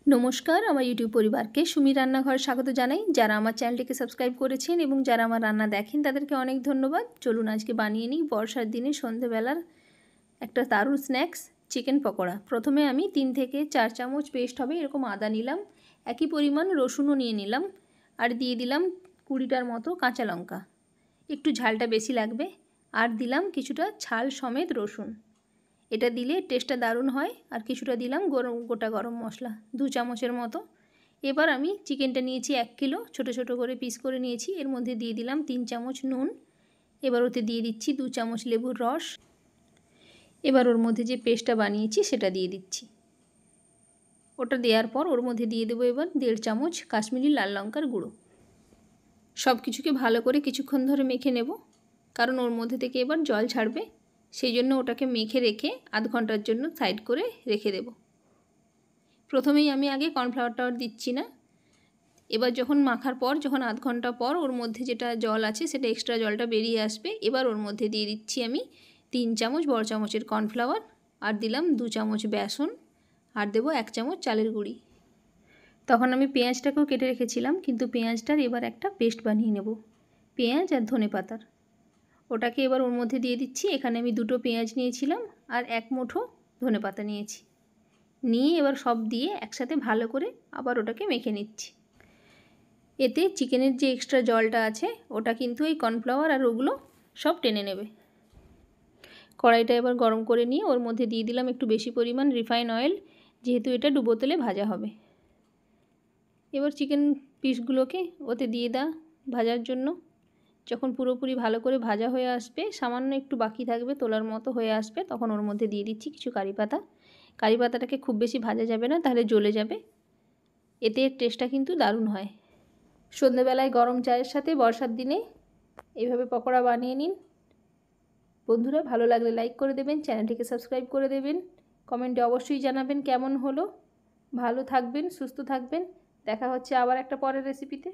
নমস্কার, আমার ইউটিউব পরিবারকে সুমি রান্নাঘরে স্বাগত জানাই। যারা আমার চ্যানেলটিকে সাবস্ক্রাইব করেছেন এবং যারা আমার রান্না দেখেন তাদেরকে অনেক ধন্যবাদ। চলুন আজকে বানিয়ে নিই বর্ষার দিনে সন্ধেবেলার একটা দারুণ স্ন্যাক্স, চিকেন পকোড়া। প্রথমে আমি 3 থেকে 4 চামচ পেস্ট হবে এরকম আদা নিলাম, একই পরিমাণ রসুনও নিয়ে নিলাম, আর দিয়ে দিলাম 20টার মতো কাঁচা লঙ্কা, একটু ঝালটা বেশি লাগবে। আর দিলাম কিছুটা ছাল সমেত রসুন, এটা দিলে টেস্টটা দারুণ হয়। আর কিছুটা দিলাম গোটা গরম মশলা 2 চামচের মতো। এবার আমি চিকেনটা নিয়েছি 1 কিলো, ছোটো ছোটো করে পিস করে নিয়েছি। এর মধ্যে দিয়ে দিলাম 3 চামচ নুন, এবার ওতে দিয়ে দিচ্ছি 2 চামচ লেবুর রস। এবার ওর মধ্যে যে পেস্টটা বানিয়েছি সেটা দিয়ে দিচ্ছি। ওটা দেওয়ার পর ওর মধ্যে দিয়ে দেবো এবার 1.5 চামচ কাশ্মীরি লাল লঙ্কার গুঁড়ো। সব কিছুকে ভালো করে কিছুক্ষণ ধরে মেখে নেব, কারণ ওর মধ্যে থেকে এবার জল ছাড়বে। সেই জন্য ওটাকে মেখে রেখে আধ ঘন্টার জন্য সাইড করে রেখে দেব। প্রথমেই আমি আগে কর্নফ্লাওয়ারটা দিচ্ছি না। এবার যখন মাখার পর যখন আধ ঘন্টা পর ওর মধ্যে যেটা জল আছে সেটা এক্সট্রা জলটা বেরিয়ে আসবে। এবার ওর মধ্যে দিয়ে দিচ্ছি আমি 3 চামচ বড় চামচের কর্নফ্লাওয়ার, আর দিলাম 2 চামচ বেসন, আর দেবো 1 চামচ চালের গুঁড়ি। তখন আমি পেঁয়াজটাকেও কেটে রেখেছিলাম, কিন্তু পেঁয়াজটার এবার একটা পেস্ট বানিয়ে নেব, পেঁয়াজ আর ধনেপাতার। ওটাকে এবার ওর মধ্যে দিয়ে দিচ্ছি। এখানে আমি 2টো পেঁয়াজ নিয়েছিলাম আর 1 মুঠো ধনেপাতা নিয়েছি, নিয়ে এবার সব দিয়ে একসাথে ভালো করে আবার ওটাকে মেখে নিচ্ছি। এতে চিকেনের যে এক্সট্রা জলটা আছে ওটা কিন্তু এই কর্নফ্লাওয়ার আর ওগুলো সব টেনে নেবে। কড়াইটা এবার গরম করে নিয়ে ওর মধ্যে দিয়ে দিলাম একটু বেশি পরিমাণ রিফাইন অয়েল, যেহেতু এটা ডুবো তেলে ভাজা হবে। এবার চিকেন পিসগুলোকে ওতে দিয়ে ভাজার জন্য। যখন পুরোপুরি ভালো করে ভাজা হয়ে আসবে, সামান্য একটু বাকি থাকবে তোলার মতো হয়ে আসবে, তখন ওর মধ্যে দিয়ে দিচ্ছি কিছু কারি পাতা। কারি পাতাটাকে খুব বেশি ভাজা যাবে না, তাহলে জ্বলে যাবে। এতে টেস্টটা কিন্তু দারুণ হয়। সন্ধ্যেবেলায় গরম চায়ের সাথে বর্ষার দিনে এইভাবে পকোড়া বানিয়ে নিন। বন্ধুরা, ভালো লাগলে লাইক করে দেবেন, চ্যানেলটিকে সাবস্ক্রাইব করে দেবেন, কমেন্টে অবশ্যই জানাবেন কেমন হলো। ভালো থাকবেন, সুস্থ থাকবেন। দেখা হচ্ছে আবার একটা পরের রেসিপিতে।